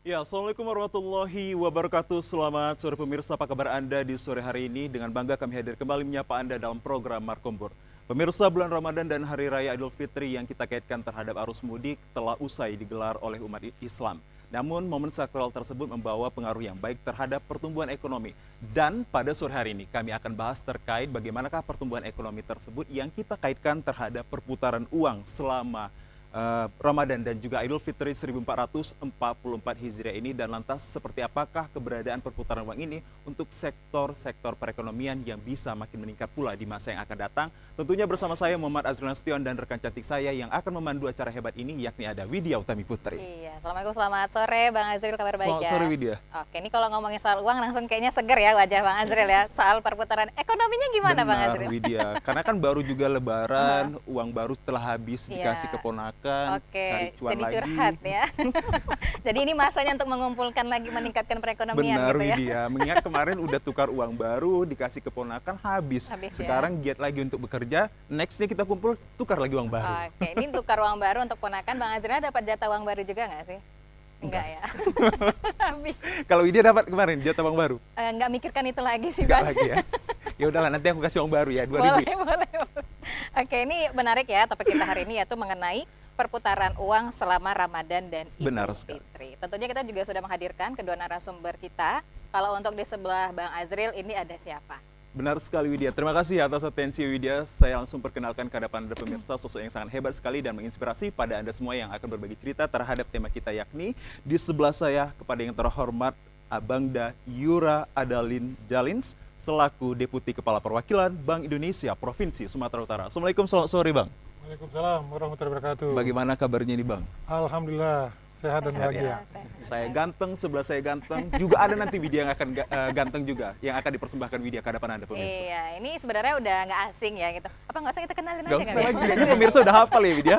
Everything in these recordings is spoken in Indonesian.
Ya, Assalamualaikum warahmatullahi wabarakatuh. Selamat sore pemirsa, apa kabar Anda di sore hari ini? Dengan bangga kami hadir kembali menyapa Anda dalam program Markombur. Pemirsa, bulan Ramadan dan Hari Raya Idul Fitri yang kita kaitkan terhadap arus mudik telah usai digelar oleh umat Islam. Namun, momen sakral tersebut membawa pengaruh yang baik terhadap pertumbuhan ekonomi. Dan pada sore hari ini kami akan bahas terkait bagaimanakah pertumbuhan ekonomi tersebut yang kita kaitkan terhadap perputaran uang selama Ramadan dan juga Idul Fitri 1444 Hijriah ini, dan lantas seperti apakah keberadaan perputaran uang ini untuk sektor-sektor perekonomian yang bisa makin meningkat pula di masa yang akan datang. Tentunya bersama saya Muhammad Azrul Nasution dan rekan cantik saya yang akan memandu acara hebat ini, yakni ada Widya Utami Putri. Iya, Assalamualaikum, selamat sore Bang Azril, kabar baik Selamat ya? sore Widya. Oke, ini kalau ngomongin soal uang langsung kayaknya seger ya wajah Bang Azril ya. Soal perputaran ekonominya gimana Bang Benar, Azril? Widya, karena kan baru juga Lebaran, uang baru telah habis dikasih Iya. keponakan, Oke, cari cuan jadi lagi. curhat ya. Jadi ini masanya untuk mengumpulkan lagi, meningkatkan perekonomian Benar gitu ya. Widya, mengingat kemarin udah tukar uang baru, dikasih keponakan, habis. Habis ya. Sekarang giat lagi untuk bekerja, nextnya kita kumpul, tukar lagi uang baru. Oke, ini tukar uang baru untuk ponakan. Bang Azril dapat jatah uang baru juga nggak sih? Enggak ya. Habis. Kalau Widya dapat kemarin jatah uang baru? Nggak mikirkan itu lagi sih Enggak Bang. lagi ya? Ya udahlah, nanti aku kasih uang baru ya, 2000. Boleh, boleh. Oke, ini menarik ya topik kita hari ini, yaitu mengenai perputaran uang selama Ramadan dan Benar Idul sekali. Fitri. Tentunya kita juga sudah menghadirkan kedua narasumber kita. Kalau untuk di sebelah Bang Azril, ini ada siapa? Benar sekali Widya, terima kasih atas atensi Widya. Saya langsung perkenalkan ke hadapan Anda pemirsa, sosok yang sangat hebat sekali dan menginspirasi pada Anda semua yang akan berbagi cerita terhadap tema kita, yakni di sebelah saya kepada yang terhormat Abangda Yura Adalin Jalins selaku Deputi Kepala Perwakilan Bank Indonesia Provinsi Sumatera Utara. Assalamualaikum, selamat sore Bang. Waalaikumsalam warahmatullahi wabarakatuh. Bagaimana kabarnya nih Bang? Alhamdulillah sehat dan Sehat bahagia. ya, sehat. Saya ganteng, sebelah saya ganteng. Juga ada nanti Widya yang akan ganteng juga, yang akan dipersembahkan Widya ke hadapan Anda pemirsa. Iya, ini sebenarnya udah nggak asing ya gitu. Apa nggak usah kita kenalin Gak aja usah kali ya? lagi, ini pemirsa udah hafal ya Widya.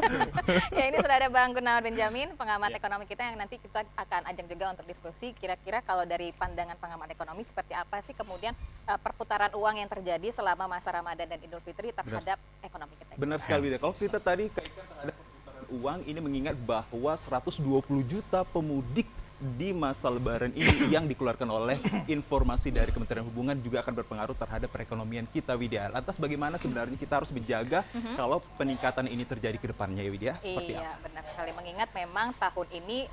Ya, ini sudah ada Bang Gunawan Benjamin, pengamat Ya. ekonomi kita, yang nanti kita akan ajak juga untuk diskusi kira-kira kalau dari pandangan pengamat ekonomi seperti apa sih kemudian perputaran uang yang terjadi selama masa Ramadan dan Idul Fitri terhadap ekonomi kita. Benar sekali Widya. Kalau kita tadi kaitkan terhadap perputaran uang, ini mengingat bahwa 120 juta pemudik di masa Lebaran ini yang dikeluarkan oleh informasi dari Kementerian Hubungan juga akan berpengaruh terhadap perekonomian kita Widya. Lantas bagaimana sebenarnya kita harus menjaga kalau peningkatan ini terjadi ke depannya ya Widya? Seperti Iya, apa? benar sekali. Mengingat memang tahun ini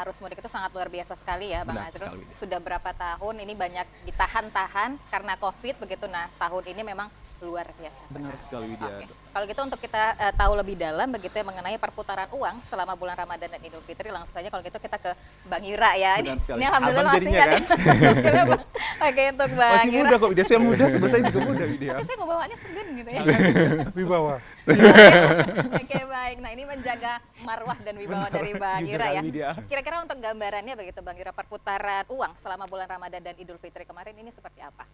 arus mudik itu sangat luar biasa sekali ya, Bang Benar Azrul. sekali, Widya. Sudah berapa tahun ini banyak ditahan-tahan karena COVID begitu. Nah, tahun ini memang luar biasa. Benar sekali Widya. Oke. Kalau gitu untuk kita tahu lebih dalam begitu ya mengenai perputaran uang selama bulan Ramadan dan Idul Fitri, langsung saja kalau gitu kita ke Bang Yura ya. Benar sekali. Ini alhamdulillah Abang masih jadinya nggak kan? Bang. Oke, untuk Bang Masih Yura. muda kok Widya, saya muda, sebenarnya saya juga muda Widya. Tapi saya ngebawaannya segan gitu ya. Wibawa. Oke, baik. Nah, ini menjaga marwah dan wibawa dari Bang Jujur Yura ya. kali dia. Kira-kira untuk gambarannya begitu Bang Yura, perputaran uang selama bulan Ramadan dan Idul Fitri kemarin ini seperti apa?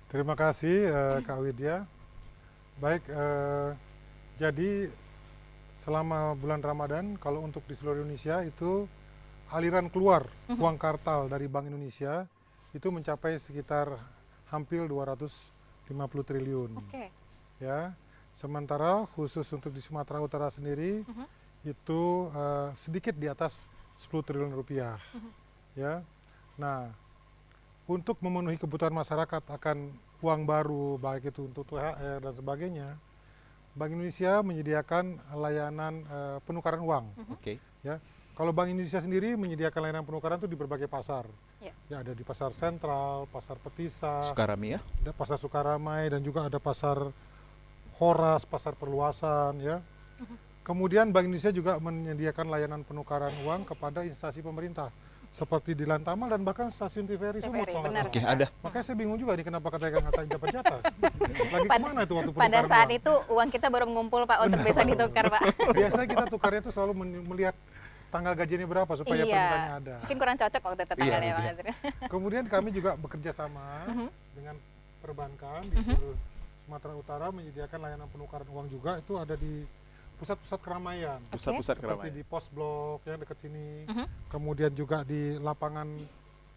Terima kasih Kak Widya. Baik, jadi selama bulan Ramadan kalau untuk di seluruh Indonesia itu aliran keluar uang kartal dari Bank Indonesia itu mencapai sekitar hampir 250 triliun. Oke. Ya. Sementara khusus untuk di Sumatera Utara sendiri itu sedikit di atas 10 triliun rupiah. Ya. Nah, untuk memenuhi kebutuhan masyarakat akan uang baru, baik itu untuk THR dan sebagainya, Bank Indonesia menyediakan layanan penukaran uang. Oke. Ya, kalau Bank Indonesia sendiri menyediakan layanan penukaran itu di berbagai pasar. Ya. Ya, ada di pasar sentral, pasar Petisa, Sukarami ya? ada pasar Sukaramai, dan juga ada pasar Horas, pasar perluasan, ya. Kemudian Bank Indonesia juga menyediakan layanan penukaran uang kepada instansi pemerintah seperti di Lantamal dan bahkan stasiun TVRI Sumut. TVRI, kalau nggak benar. salah. Oke, ada. Makanya saya bingung juga nih kenapa katanya ngatain dapat jatah. Lagi kemana itu waktu Pada penukaran saat uang? itu uang kita baru mengumpul Pak untuk bisa ditukar Pak. Biasanya kita tukarnya itu selalu melihat tanggal gajinya berapa supaya perintahnya ada. Mungkin kurang cocok waktu itu tanggalnya Bang iya. Azril. Kemudian kami juga bekerja sama dengan perbankan di seluruh Sumatera Utara menyediakan layanan penukaran uang juga, itu ada di pusat-pusat keramaian. Pusat-pusat Seperti keramaian. di pos blok yang dekat sini. Kemudian juga di lapangan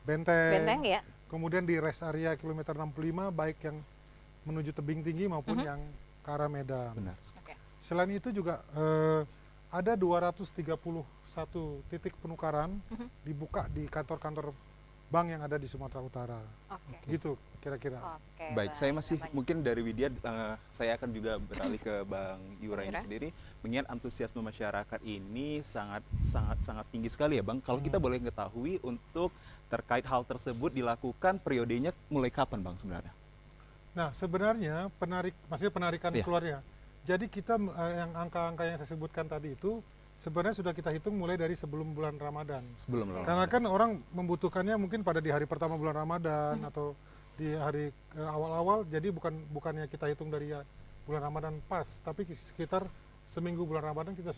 Benteng. Benteng ya. Kemudian di rest area kilometer 65 baik yang menuju tebing tinggi maupun yang ke arah Medan. Benar. Oke. Selain itu juga ada 231 satu titik penukaran dibuka di kantor-kantor bank yang ada di Sumatera Utara. Oke. Gitu kira-kira. Oke, Baik, saya masih banyak. mungkin dari Widya, saya akan juga beralih ke Bang Yura ini Yura. sendiri. Mengingat antusiasme masyarakat ini sangat tinggi sekali ya Bang. Kalau kita boleh mengetahui untuk terkait hal tersebut dilakukan periodenya mulai kapan Bang sebenarnya? Nah, sebenarnya maksudnya penarikan Iya. keluarnya. Jadi kita yang angka-angka yang saya sebutkan tadi itu sebenarnya sudah kita hitung mulai dari sebelum bulan Ramadan. Sebelum Oke. Karena kan orang membutuhkannya mungkin pada di hari pertama bulan Ramadan atau di hari awal-awal, jadi bukannya kita hitung dari bulan Ramadan pas, tapi sekitar seminggu bulan Ramadan kita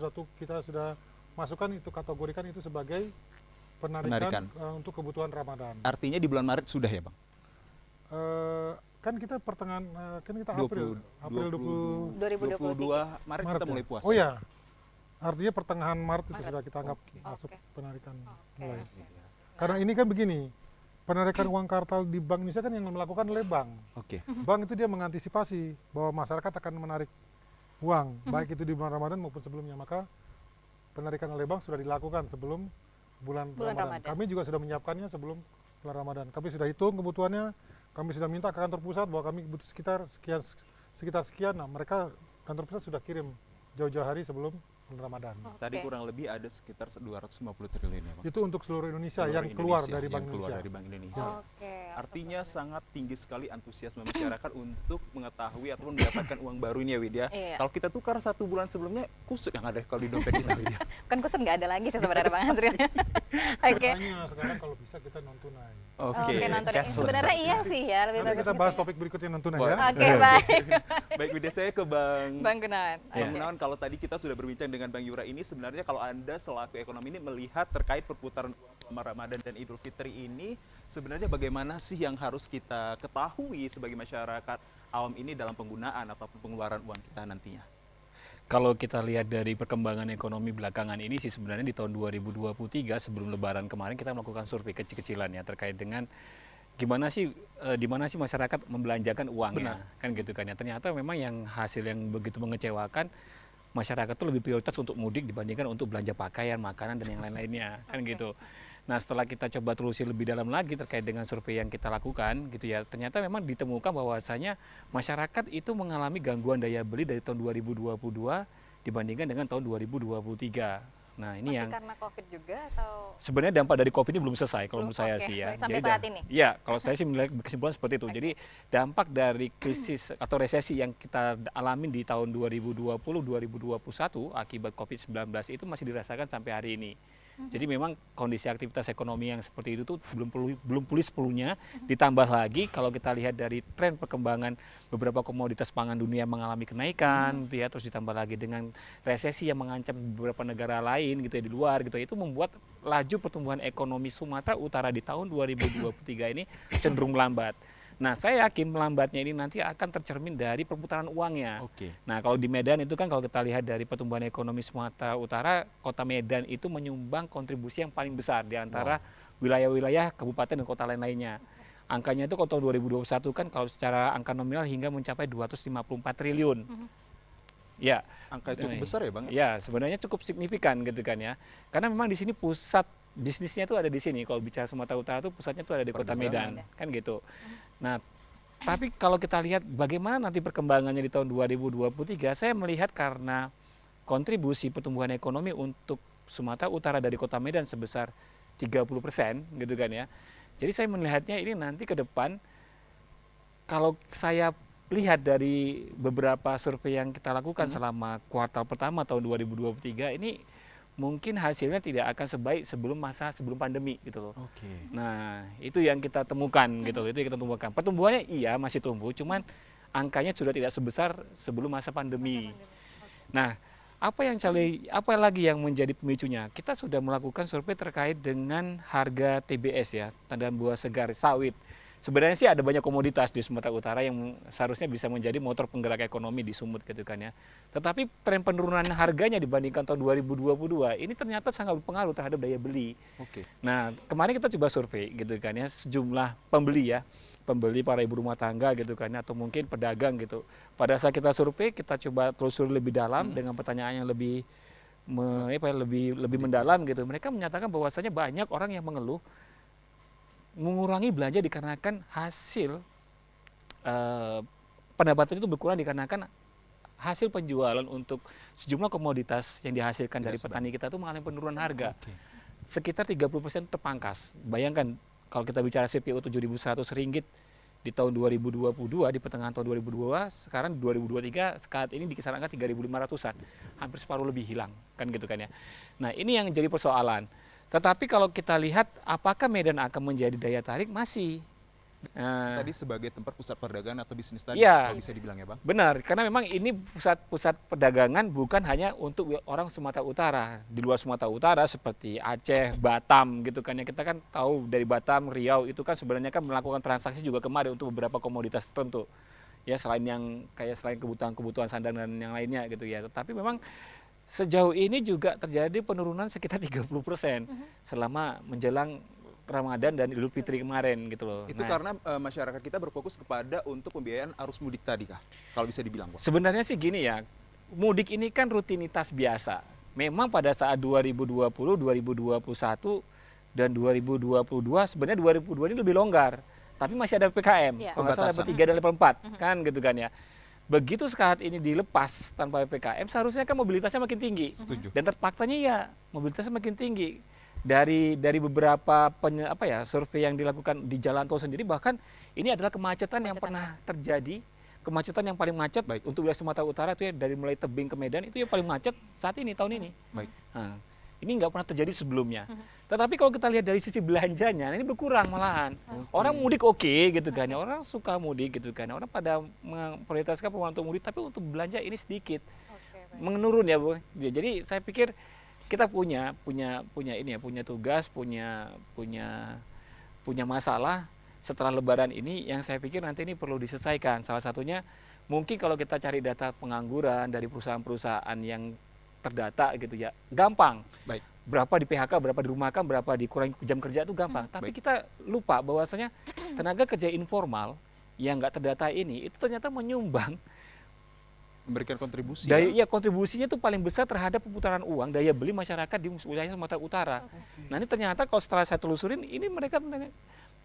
sudah masukkan itu, kategorikan itu sebagai penarikan. Untuk kebutuhan Ramadan. Artinya di bulan Maret sudah ya Bang? Kan kita pertengahan, kan kita 20, April 2023. 22 Maret Maret kita ya? mulai puasa. Oh ya, artinya pertengahan Maret itu Maret. sudah kita anggap Oke. masuk Oke. penarikan Oke, mulai. oke. Karena ini kan begini, penarikan uang kartal di Bank Indonesia kan yang melakukan oleh bank. Oke. Bank itu dia mengantisipasi bahwa masyarakat akan menarik uang, baik itu di bulan Ramadan maupun sebelumnya. Maka penarikan oleh bank sudah dilakukan sebelum bulan Ramadan. Ramadan. Kami juga sudah menyiapkannya sebelum bulan Ramadan. Kami sudah hitung kebutuhannya, kami sudah minta ke kantor pusat bahwa kami butuh sekitar sekian. Nah, mereka kantor pusat sudah kirim jauh-jauh hari sebelum bulan Ramadan. Tadi Oke. kurang lebih ada sekitar 250 triliun ya Bang? Itu untuk seluruh Indonesia Seluruh yang keluar Indonesia, dari Bank yang keluar Indonesia. dari Bank Indonesia. Ya. Oke. Artinya sangat tinggi sekali antusiasme masyarakat untuk mengetahui atau mendapatkan uang baru ini ya Widya. Iya. Kalau kita tukar 1 bulan sebelumnya, kusut yang ada kalau di dompet kita Widya. Kan kusut nggak ada lagi sih sebenarnya Bang Azril. Oke. Makanya sekarang kalau bisa kita non tunai. Oke, Oke, nonton. cashless. Sebenarnya iya sih ya, lebih Nanti bagus kita gitu bahas ya. topik berikutnya non tunai Wah. ya. Oke, baik. Baik Widya, saya ke Bang Bang Gunawan. Bang Oke. Gunawan, kalau tadi kita sudah berbincang dengan Bang Yura ini, sebenarnya kalau Anda selaku ekonomi ini melihat terkait perputaran uang selama Ramadan dan Idul Fitri ini, sebenarnya bagaimana sih yang harus kita ketahui sebagai masyarakat awam ini dalam penggunaan ataupun pengeluaran uang kita nantinya? Kalau kita lihat dari perkembangan ekonomi belakangan ini sih sebenarnya di tahun 2023 sebelum Lebaran kemarin kita melakukan survei kecil-kecilan ya terkait dengan di mana sih masyarakat membelanjakan uangnya, kan gitu kan ya. Ternyata memang yang hasil yang begitu mengecewakan, masyarakat tuh lebih prioritas untuk mudik dibandingkan untuk belanja pakaian, makanan dan yang lain-lainnya, kan gitu. Nah, setelah kita coba telusuri lebih dalam lagi terkait dengan survei yang kita lakukan gitu ya, ternyata memang ditemukan bahwasanya masyarakat itu mengalami gangguan daya beli dari tahun 2022 dibandingkan dengan tahun 2023. Nah, ini Masih yang karena COVID juga atau sebenarnya dampak dari COVID ini belum selesai kalau menurut saya Oke, sih ya. baik, sampai Jadi saat ini? Iya, kalau saya sih menilai kesimpulan seperti itu. Jadi dampak dari krisis atau resesi yang kita alami di tahun 2020-2021 akibat COVID-19 itu masih dirasakan sampai hari ini. Jadi memang kondisi aktivitas ekonomi yang seperti itu tuh belum pulih sepenuhnya. Ditambah lagi kalau kita lihat dari tren perkembangan beberapa komoditas pangan dunia mengalami kenaikan, gitu ya, terus ditambah lagi dengan resesi yang mengancam beberapa negara lain gitu ya di luar gitu, itu membuat laju pertumbuhan ekonomi Sumatera Utara di tahun 2023 ini cenderung melambat. Nah, saya yakin melambatnya ini nanti akan tercermin dari perputaran uangnya. Oke. Nah, kalau di Medan itu kan kalau kita lihat dari pertumbuhan ekonomi Sumatera Utara, kota Medan itu menyumbang kontribusi yang paling besar di antara wilayah-wilayah kabupaten dan kota lain-lainnya. Angkanya itu kalau tahun 2021 kan kalau secara angka nominal hingga mencapai 254 triliun. Ya, Angka cukup besar ya Bang? ya sebenarnya cukup signifikan gitu kan ya. Karena memang di sini pusat bisnisnya tuh ada di sini. Kalau bicara Sumatera Utara tuh pusatnya tuh ada di kota Medan, kan gitu. Nah, tapi kalau kita lihat bagaimana nanti perkembangannya di tahun 2023, saya melihat karena kontribusi pertumbuhan ekonomi untuk Sumatera Utara dari kota Medan sebesar 30% gitu kan ya. Jadi saya melihatnya ini nanti ke depan kalau saya lihat dari beberapa survei yang kita lakukan selama kuartal pertama tahun 2023 ini mungkin hasilnya tidak akan sebaik sebelum pandemi gitu loh. Oke. Nah, itu yang kita temukan gitu loh, itu yang kita temukan. Pertumbuhannya iya masih tumbuh, cuman angkanya sudah tidak sebesar sebelum masa pandemi. Nah, apa lagi yang menjadi pemicunya? Kita sudah melakukan survei terkait dengan harga TBS ya, tanda buah segar sawit. Sebenarnya sih ada banyak komoditas di Sumatera Utara yang seharusnya bisa menjadi motor penggerak ekonomi di Sumut gitu kan ya. Tetapi tren penurunan harganya dibandingkan tahun 2022 ini ternyata sangat berpengaruh terhadap daya beli. Oke. Nah, kemarin kita coba survei gitu kan ya, sejumlah pembeli para ibu rumah tangga gitu kan ya, atau mungkin pedagang gitu. Pada saat kita survei, kita coba telusuri lebih dalam dengan pertanyaan yang lebih lebih mendalam gitu. Mereka menyatakan bahwasanya banyak orang yang mengeluh mengurangi belanja dikarenakan hasil pendapatan itu berkurang dikarenakan hasil penjualan untuk sejumlah komoditas yang dihasilkan dari petani kita itu mengalami penurunan harga. Sekitar 30% terpangkas. Bayangkan kalau kita bicara CPO Rp7.100 di tahun 2022, di pertengahan tahun 2022, sekarang 2023 saat ini di kisaran angka 3.500-an. Hampir separuh lebih hilang, kan gitu kan ya. Nah, ini yang jadi persoalan. Tetapi kalau kita lihat apakah Medan akan menjadi daya tarik, masih. Tadi sebagai tempat pusat perdagangan atau bisnis tadi, Ya, kalau bisa dibilang ya Bang? benar, karena memang ini pusat perdagangan bukan hanya untuk orang Sumatera Utara. Di luar Sumatera Utara seperti Aceh, Batam gitu kan ya. Kita kan tahu dari Batam, Riau itu kan sebenarnya kan melakukan transaksi juga kemarin untuk beberapa komoditas tertentu. Ya selain kebutuhan sandang dan yang lainnya gitu ya. Tetapi memang sejauh ini juga terjadi penurunan sekitar 30% selama menjelang Ramadan dan Idul Fitri kemarin gitu loh. Itu karena masyarakat kita berfokus kepada untuk pembiayaan arus mudik tadi kah? Kalau bisa dibilang Bang. Sebenarnya sih gini ya, mudik ini kan rutinitas biasa. Memang pada saat 2020, 2021, dan 2022, sebenarnya 2022 ini lebih longgar. Tapi masih ada PPKM, kalau nggak salah level 3 dan level 4, kan gitu kan ya. Begitu saat ini dilepas tanpa PPKM, seharusnya kan mobilitasnya makin tinggi. Setuju. Dan terfaktanya ya, mobilitasnya makin tinggi. Dari beberapa survei yang dilakukan di jalan tol sendiri, bahkan ini adalah kemacetan yang pernah terjadi, kemacetan yang paling macet untuk wilayah Sumatera Utara itu ya dari mulai Tebing ke Medan itu yang paling macet saat ini tahun ini. Baik. Nah, ini nggak pernah terjadi sebelumnya. Tetapi kalau kita lihat dari sisi belanjanya, ini berkurang malahan. Orang mudik oke gitu kan ya, orang suka mudik gitu kan, orang pada memprioritaskan pengeluaran untuk mudik, tapi untuk belanja ini sedikit menurun ya Bu. Jadi saya pikir kita punya tugas, punya masalah setelah Lebaran ini yang saya pikir nanti ini perlu diselesaikan. Salah satunya mungkin kalau kita cari data pengangguran dari perusahaan-perusahaan yang terdata gitu ya, gampang. Baik. Berapa di PHK, berapa dirumahkan, berapa dikurangi jam kerja itu gampang. Tapi kita lupa bahwasanya tenaga kerja informal yang nggak terdata ini itu ternyata menyumbang Memberikan kontribusi. kontribusinya itu paling besar terhadap pemutaran uang, daya beli masyarakat di wilayah Sumatera Utara. Nah ini ternyata kalau setelah saya telusurin, ini mereka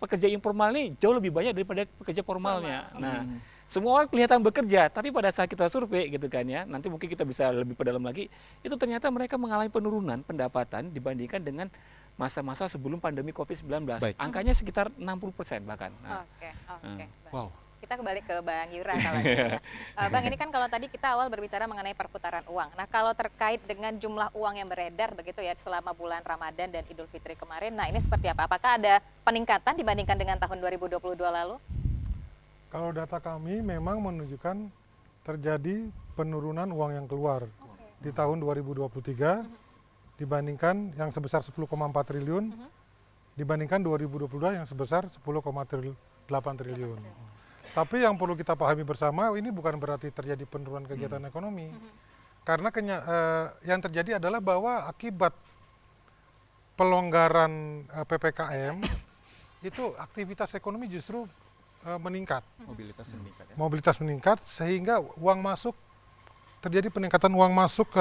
pekerja informal ini jauh lebih banyak daripada pekerja formalnya. Nah semua orang kelihatan bekerja, tapi pada saat kita survei gitu kan ya, nanti mungkin kita bisa lebih perdalam lagi, itu ternyata mereka mengalami penurunan pendapatan dibandingkan dengan masa-masa sebelum pandemi COVID-19. Angkanya sekitar 60% bahkan. Nah, Oke. Wow. Kita kembali ke Bang Yura kalau gitu ya. Bang, ini kan kalau tadi kita awal berbicara mengenai perputaran uang. Nah, kalau terkait dengan jumlah uang yang beredar begitu ya selama bulan Ramadan dan Idul Fitri kemarin, nah ini seperti apa? Apakah ada peningkatan dibandingkan dengan tahun 2022 lalu? Kalau data kami memang menunjukkan terjadi penurunan uang yang keluar di tahun 2023 dibandingkan yang sebesar 10,4 triliun dibandingkan 2022 yang sebesar 10,8 triliun. Tapi yang perlu kita pahami bersama, ini bukan berarti terjadi penurunan kegiatan ekonomi. Karena yang terjadi adalah bahwa akibat pelonggaran PPKM, itu aktivitas ekonomi justru meningkat. Mobilitas meningkat sehingga uang masuk, terjadi peningkatan uang masuk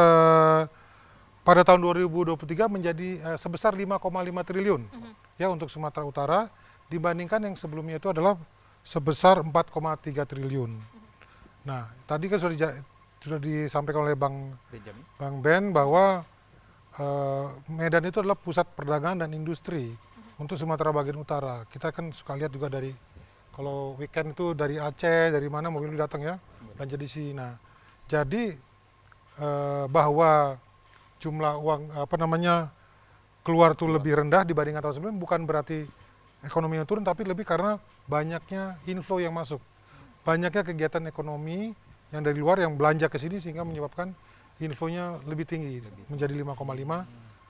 pada tahun 2023 menjadi sebesar 5,5 triliun ya untuk Sumatera Utara, dibandingkan yang sebelumnya itu adalah sebesar 4,3 triliun. Nah, tadi kan sudah disampaikan oleh Bang Ben bahwa Medan itu adalah pusat perdagangan dan industri untuk Sumatera bagian utara. Kita kan suka lihat juga dari kalau weekend itu dari Aceh, dari mana mobil datang ya, belanja di sini. Nah, jadi bahwa jumlah uang keluar itu lebih rendah dibandingkan tahun sebelumnya bukan berarti ekonominya turun, tapi lebih karena banyaknya inflow yang masuk, banyaknya kegiatan ekonomi yang dari luar yang belanja ke sini sehingga menyebabkan infonya lebih tinggi menjadi 5,5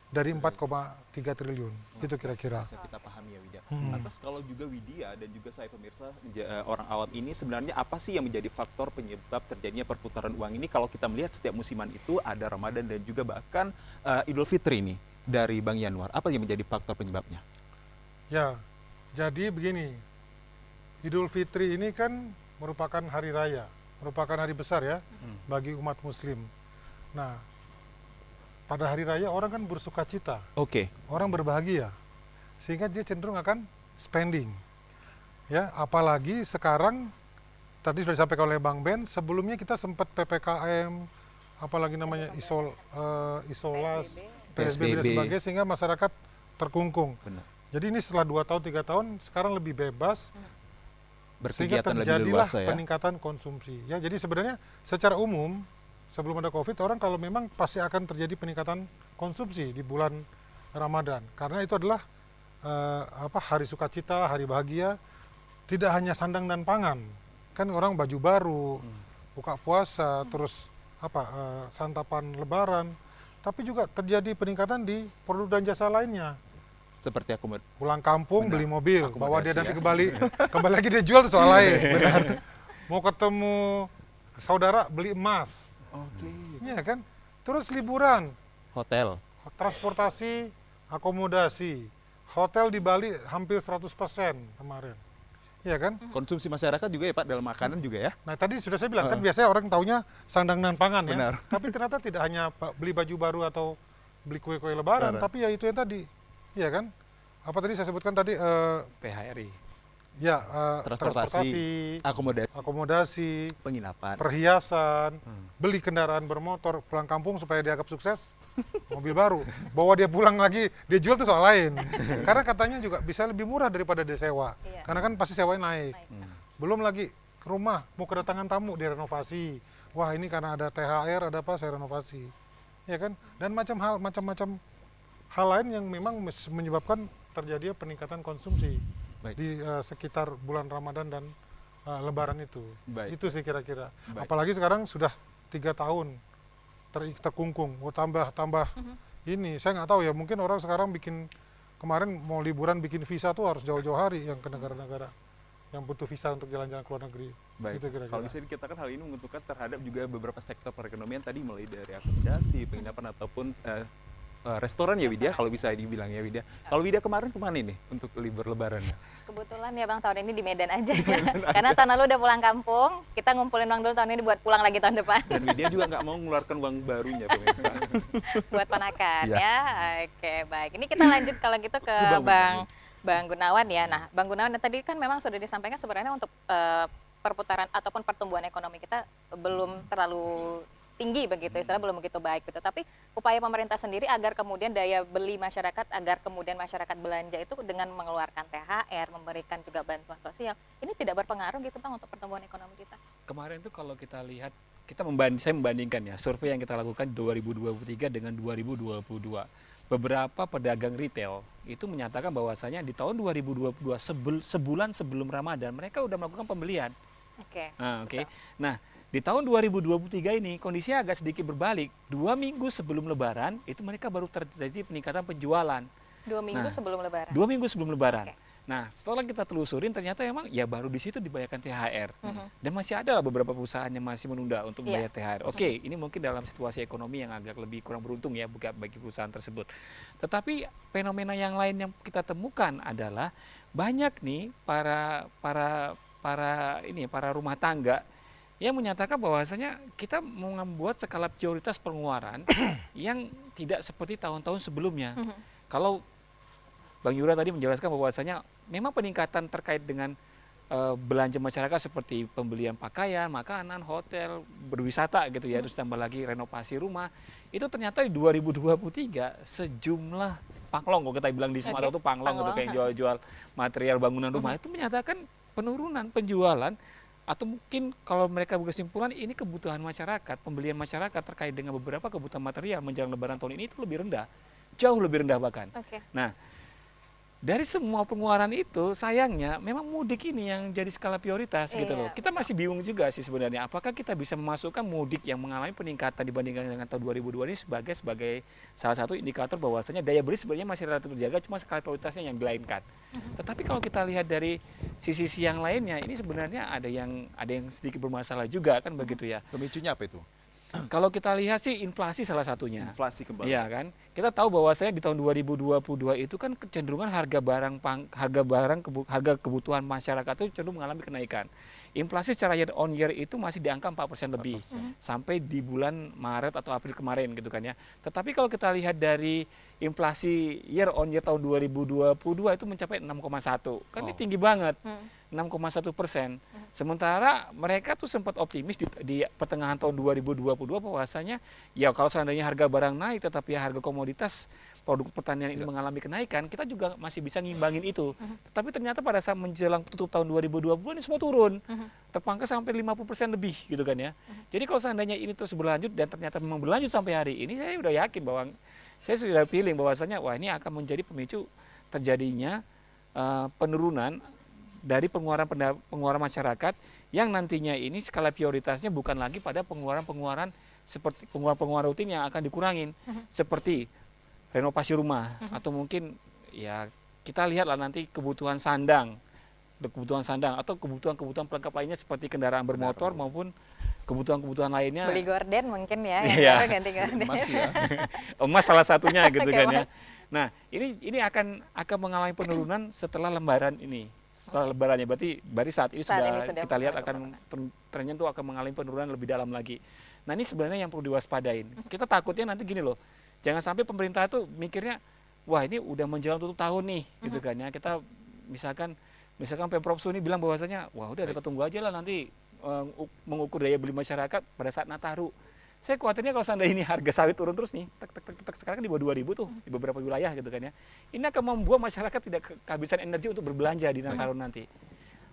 dari 4,3 triliun. Itu kira-kira. Bisa kita pahami ya Widya. Atas kalau juga Widya dan juga saya pemirsa orang awam ini sebenarnya apa sih yang menjadi faktor penyebab terjadinya perputaran uang ini kalau kita melihat setiap musiman itu ada Ramadan dan juga bahkan Idul Fitri ini dari Bang Yanwar. Apa yang menjadi faktor penyebabnya? Ya, jadi begini. Idul Fitri ini kan merupakan hari raya, merupakan hari besar ya bagi umat muslim. Nah, pada hari raya orang kan bersuka cita, Oke. orang berbahagia, sehingga dia cenderung akan spending. Ya, apalagi sekarang tadi sudah disampaikan oleh Bang Ben, sebelumnya kita sempat PPKM, apalagi namanya isolas, PSBB dan PSBB. sebagainya, sehingga masyarakat terkungkung. Benar. Jadi ini setelah 2 tahun, 3 tahun, sekarang lebih bebas, sehingga Berkegiatan lebih terjadilah leluasa ya. peningkatan konsumsi. Ya, jadi sebenarnya secara umum sebelum ada COVID, orang kalau memang pasti akan terjadi peningkatan konsumsi di bulan Ramadan, karena itu adalah hari sukacita, hari bahagia, tidak hanya sandang dan pangan, kan orang baju baru, buka puasa, terus santapan Lebaran, tapi juga terjadi peningkatan di produk dan jasa lainnya. Seperti Pulang kampung, Benar. beli mobil, bawa dia Akomodasi nanti ya. kembali lagi dia jual, itu soal lain. Benar. Mau ketemu saudara, beli emas, Oke. iya kan? Terus liburan, Hotel. transportasi, akomodasi, hotel di Bali hampir 100% kemarin, iya kan? Konsumsi masyarakat juga ya Pak, dalam makanan juga ya. Nah tadi sudah saya bilang kan biasanya orang taunya sandang dan pangan ya, Benar. tapi ternyata tidak hanya beli baju baru atau beli kue-kue Lebaran, Lebaran. tapi ya itu yang tadi, iya kan? Apa tadi saya sebutkan tadi? PHRI. Ya, Transportasi, akomodasi, akomodasi, penginapan. perhiasan, beli kendaraan bermotor, pulang kampung supaya dianggap sukses, mobil baru, bawa dia pulang lagi, dia jual itu soal lain. Karena katanya juga bisa lebih murah daripada dia sewa, Iya. karena kan pasti sewanya naik. Naik. Belum lagi ke rumah, mau kedatangan tamu, direnovasi. Wah ini karena ada THR, ada apa, saya renovasi. Ya kan? Dan macam-macam hal lain yang memang menyebabkan terjadinya peningkatan konsumsi. Baik. Di sekitar bulan Ramadan dan Lebaran itu. Baik. Itu sih kira-kira. Baik. Apalagi sekarang sudah 3 tahun terkungkung. Oh tambah ini, saya nggak tahu ya. Mungkin orang sekarang kemarin mau liburan bikin visa tuh harus jauh-jauh hari yang ke negara-negara yang butuh visa untuk jalan-jalan ke luar negeri. Baik. Itu kira-kira. Kalau bisa dikatakan hal ini menguntungkan terhadap juga beberapa sektor perekonomian tadi, mulai dari akomodasi, penginapan ataupun restoran ya Widya, kalau bisa dibilang ya Widya. Kalau Widya kemarin kemana nih untuk libur Lebaran? Kebetulan ya Bang, tahun ini di Medan aja ya. Karena tahun lalu udah pulang kampung, kita ngumpulin uang dulu tahun ini buat pulang lagi tahun depan. Dan Widya juga nggak mau mengeluarkan uang barunya pemirsa. Buat ponakan Iya. ya. Oke, baik. Ini kita lanjut kalau gitu ke Bang Gunawan ya. Nah, Bang Gunawan tadi kan memang sudah disampaikan sebenarnya untuk perputaran ataupun pertumbuhan ekonomi kita belum terlalu tinggi begitu, istilah belum begitu baik gitu. Tapi upaya pemerintah sendiri agar kemudian daya beli masyarakat, agar kemudian masyarakat belanja itu dengan mengeluarkan THR, memberikan juga bantuan sosial, ini tidak berpengaruh gitu Bang untuk pertumbuhan ekonomi kita? Kemarin itu kalau kita lihat, saya membandingkan ya, survei yang kita lakukan 2023 dengan 2022. Beberapa pedagang retail itu menyatakan bahwasanya di tahun 2022 sebulan sebelum Ramadan mereka udah melakukan pembelian. Oke. Oke. Nah, di tahun 2023 ini kondisinya agak sedikit berbalik. 2 minggu sebelum Lebaran itu mereka baru terjadi peningkatan penjualan. 2 minggu Nah, sebelum Lebaran. 2 minggu sebelum Lebaran. Oke. Nah, setelah kita telusurin ternyata emang ya baru di situ dibayarkan THR. Mhm. Dan masih ada lah beberapa perusahaan yang masih menunda untuk Iya. membayar THR. Oke, ini mungkin dalam situasi ekonomi yang agak lebih kurang beruntung ya bagi perusahaan tersebut. Tetapi fenomena yang lain yang kita temukan adalah banyak nih para rumah tangga yang menyatakan bahwasanya kita mau membuat skala prioritas pengeluaran yang tidak seperti tahun-tahun sebelumnya. Mhm. Kalau Bang Yura tadi menjelaskan bahwasanya memang peningkatan terkait dengan belanja masyarakat seperti pembelian pakaian, makanan, hotel, berwisata gitu ya, terus tambah lagi renovasi rumah. Itu ternyata di 2023 sejumlah panglong, kalau kita bilang di Sumatera itu panglong gitu, kayak jual-jual material bangunan rumah, itu menyatakan penurunan penjualan, atau mungkin kalau mereka berkesimpulan ini kebutuhan masyarakat, pembelian masyarakat terkait dengan beberapa kebutuhan material menjelang Lebaran tahun ini itu lebih rendah, jauh lebih rendah bahkan. Oke. Nah, dari semua pengeluaran itu sayangnya memang mudik ini yang jadi skala prioritas gitu loh. Iya, Kita masih bingung juga sih sebenarnya apakah kita bisa memasukkan mudik yang mengalami peningkatan dibandingkan dengan tahun 2002 ini sebagai salah satu indikator bahwasanya daya beli sebenarnya masih relatif terjaga, cuma skala prioritasnya yang dilainkan. Tetapi kalau kita lihat dari sisi yang lainnya, ini sebenarnya ada yang sedikit bermasalah juga kan begitu ya. Pemicunya apa itu? Kalau kita lihat sih inflasi salah satunya. Inflasi kembali. Iya kan? Kita tahu bahwasanya di tahun 2022 itu kan kecenderungan harga kebutuhan masyarakat itu cenderung mengalami kenaikan. Inflasi secara year on year itu masih di angka 4% lebih 4%. sampai di bulan Maret atau April kemarin gitu kan ya. Tetapi kalau kita lihat dari inflasi year on year tahun 2022 itu mencapai 6,1. Kan ini tinggi banget. 6,1%. Sementara mereka tuh sempat optimis di pertengahan tahun 2022 bahwasanya ya kalau seandainya harga barang naik tetapi harga komoditas produk pertanian ini mengalami kenaikan, kita juga masih bisa ngimbangin itu. Tetapi ternyata pada saat menjelang tutup tahun 2020 ini semua turun. Terpangkas sampai 50% lebih gitu kan ya. Jadi kalau seandainya ini terus berlanjut dan ternyata memang berlanjut sampai hari ini, saya sudah yakin bahwa saya sudah feeling bahwasanya wah ini akan menjadi pemicu terjadinya penurunan dari pengeluaran masyarakat yang nantinya ini skala prioritasnya bukan lagi pada pengeluaran seperti pengeluaran rutin yang akan dikurangin seperti renovasi rumah atau mungkin ya kita lihatlah nanti kebutuhan sandang atau kebutuhan pelengkap lainnya seperti kendaraan bermotor maupun kebutuhan lainnya. Beli gorden mungkin ya, yang Iya. baru ganti gorden. Emas ya. Emas salah satunya gitu Oke, kan ya. Mas. Nah, ini akan mengalami penurunan setelah Lebaran ini. Setelah Lebarannya berarti saat ini sudah kita lihat akan trennya tuh akan mengalami penurunan lebih dalam lagi. Nah, ini sebenarnya yang perlu diwaspadain. Kita takutnya nanti gini loh. Jangan sampai pemerintah itu mikirnya wah ini udah menjelang tutup tahun nih gitu kan ya. Kita misalkan Pemprov ini bilang bahwasanya wah udah kita tunggu aja lah nanti mengukur daya beli masyarakat pada saat Nataru. Saya khawatirnya kalau seandainya ini harga sawit turun terus nih, sekarang kan di bawah 2.000 tuh di beberapa wilayah gitu kan ya. Ini akan membuat masyarakat tidak kehabisan energi untuk berbelanja di Nataru nanti.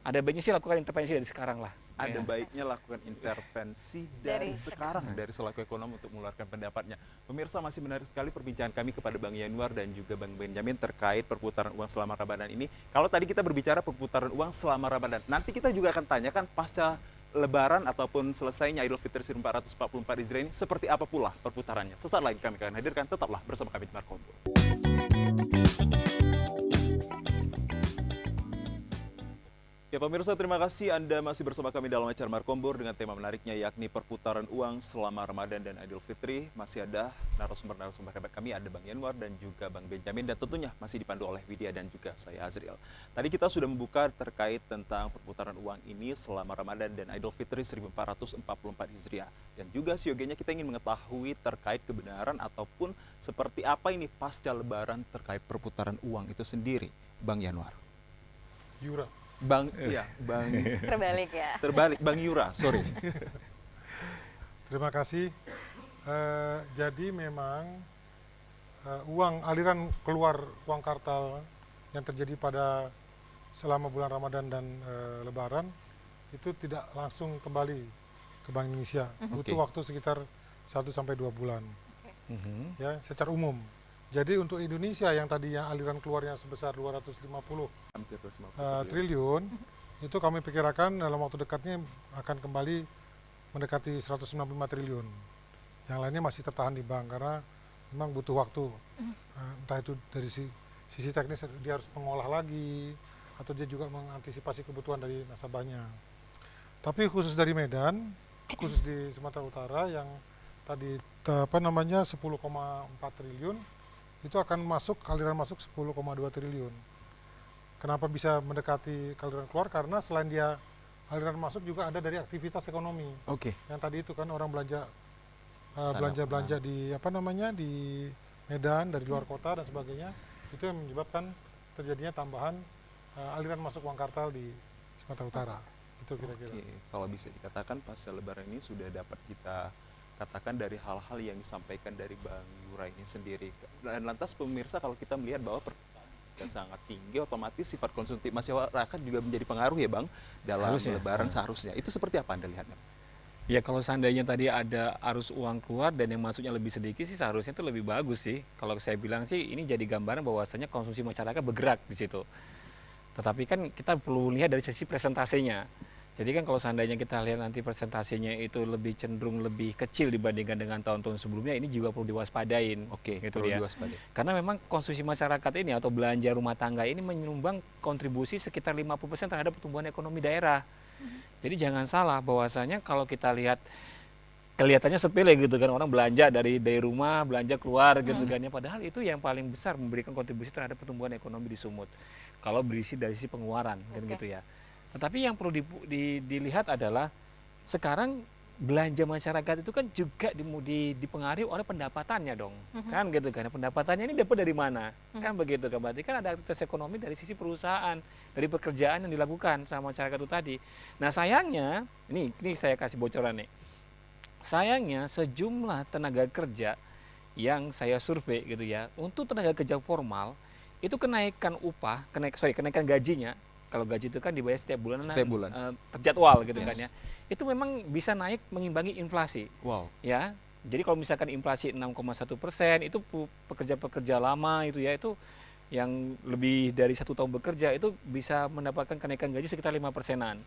Ada baiknya sih lakukan intervensi dari sekarang lah. Ada Ya. baiknya lakukan intervensi dari sekarang, dari selaku ekonom untuk mengeluarkan pendapatnya. Pemirsa, masih menarik sekali perbincangan kami kepada Bang Yanuar dan juga Bang Benjamin terkait perputaran uang selama Ramadan ini. Kalau tadi kita berbicara perputaran uang selama Ramadan, nanti kita juga akan tanyakan pasca Lebaran ataupun selesainya Idul Fitri 1444 Hijriah ini seperti apa pula perputarannya. Sesaat lagi kami akan hadirkan, tetaplah bersama kami di Markombur. Ya pemirsa, terima kasih Anda masih bersama kami dalam acara Markombur dengan tema menariknya yakni perputaran uang selama Ramadan dan Idul Fitri. Masih ada narasumber-narasumber hebat kami, ada Bang Yanuar dan juga Bang Benjamin, dan tentunya masih dipandu oleh Widya dan juga saya Azriel. Tadi kita sudah membuka terkait tentang perputaran uang ini selama Ramadan dan Idul Fitri 1444 Hijriah. Dan juga siogianya kita ingin mengetahui terkait kebenaran ataupun seperti apa ini pasca Lebaran terkait perputaran uang itu sendiri. Bang Yanuar. Yura. Bang Terbalik ya. terbalik, Bang Yura, sorry. Terima kasih. Jadi memang aliran keluar uang kartal yang terjadi pada selama bulan Ramadan dan Lebaran itu tidak langsung kembali ke Bank Indonesia. Butuh waktu sekitar 1-2 bulan. Ya, secara umum. Jadi untuk Indonesia yang tadinya aliran keluarnya sebesar 250 Hampir 250 triliun, itu kami perkirakan dalam waktu dekatnya akan kembali mendekati 195 triliun. Yang lainnya masih tertahan di bank karena memang butuh waktu. Entah itu dari sisi teknis dia harus mengolah lagi atau dia juga mengantisipasi kebutuhan dari nasabahnya. Tapi khusus dari Medan, khusus di Sumatera Utara yang tadi 10,4 triliun itu akan aliran masuk 10,2 triliun. Kenapa bisa mendekati aliran keluar? Karena selain dia aliran masuk juga ada dari aktivitas ekonomi. Oke. Yang tadi itu kan orang belanja di di Medan dari luar kota dan sebagainya, itu yang menyebabkan terjadinya tambahan aliran masuk uang kartal di Sumatera Utara. Itu kira-kira. Oke, kalau bisa dikatakan pasca Lebaran ini sudah dapat kita katakan dari hal-hal yang disampaikan dari Bang Yura ini sendiri. Dan lantas pemirsa, kalau kita melihat bahwa pertumbuhan sangat tinggi, otomatis sifat konsumtif masyarakat juga menjadi pengaruh ya Bang dalam Lebaran seharusnya. Itu seperti apa Anda lihatnya? Ya kalau seandainya tadi ada arus uang keluar dan yang masuknya lebih sedikit sih seharusnya itu lebih bagus sih. Kalau saya bilang sih ini jadi gambaran bahwasanya konsumsi masyarakat bergerak di situ. Tetapi kan kita perlu lihat dari sisi presentasenya. Jadi kan kalau seandainya kita lihat nanti presentasinya itu lebih cenderung lebih kecil dibandingkan dengan tahun-tahun sebelumnya, ini juga perlu diwaspadain. Oke, gitu perlu ya. diwaspadai. Karena memang konsumsi masyarakat ini atau belanja rumah tangga ini menyumbang kontribusi sekitar 50% terhadap pertumbuhan ekonomi daerah. Jadi jangan salah bahwasanya kalau kita lihat kelihatannya sepele gitu kan, orang belanja dari rumah, belanja keluar gitu kan ya, padahal itu yang paling besar memberikan kontribusi terhadap pertumbuhan ekonomi di Sumut kalau berisi dari sisi pengeluaran kan gitu ya. Tetapi yang perlu dilihat adalah sekarang belanja masyarakat itu kan juga dipengaruhi oleh pendapatannya dong, kan gitu kan. Pendapatannya ini dapat dari mana, kan begitu kan. Berarti kan ada aktivitas ekonomi dari sisi perusahaan, dari pekerjaan yang dilakukan sama masyarakat itu tadi. Nah sayangnya, ini saya kasih bocoran nih. Sayangnya sejumlah tenaga kerja yang saya survei gitu ya, untuk tenaga kerja formal itu kenaikan upah, kenaikan gajinya. Kalau gaji itu kan dibayar setiap bulan, terjadwal gitu kan ya. Itu memang bisa naik mengimbangi inflasi. Wow. Ya. Jadi kalau misalkan inflasi 6,1%, itu pekerja-pekerja lama itu ya, itu yang lebih dari 1 tahun bekerja itu bisa mendapatkan kenaikan gaji sekitar 5%-an.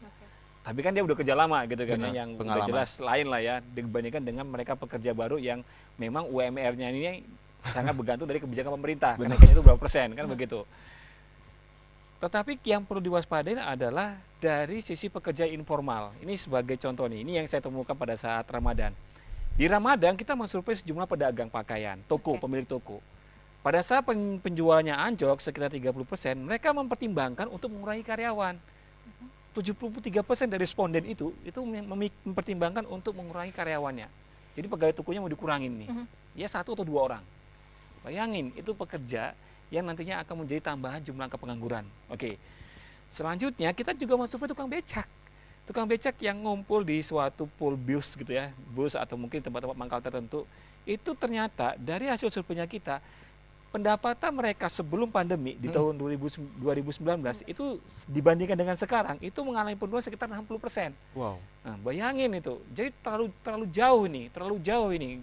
Tapi kan dia udah kerja lama gitu kan ya, yang udah jelas lain lah ya dibandingkan dengan mereka pekerja baru yang memang UMR-nya ini sangat bergantung dari kebijakan pemerintah. Kenaikannya itu berapa persen kan begitu. Tetapi yang perlu diwaspadai adalah dari sisi pekerja informal. Ini sebagai contoh nih, ini yang saya temukan pada saat Ramadan. Di Ramadan kita mensurvei sejumlah pedagang pakaian, pemilik toko. Pada saat penjualannya anjlok sekitar 30%, mereka mempertimbangkan untuk mengurangi karyawan. 73% dari responden itu mempertimbangkan untuk mengurangi karyawannya. Jadi pegawai tokonya mau dikurangin nih. Ya 1 atau 2 orang. Bayangin, itu pekerja yang nantinya akan menjadi tambahan jumlah angka pengangguran. Oke. Selanjutnya kita juga masuk ke tukang becak. Tukang becak yang ngumpul di suatu pool bus gitu ya, bus atau mungkin tempat-tempat mangkal tertentu, itu ternyata dari hasil surveinya kita, pendapatan mereka sebelum pandemi di tahun 2019 itu dibandingkan dengan sekarang itu mengalami penurunan sekitar 60%. Wow. Nah, bayangin itu. Jadi terlalu jauh ini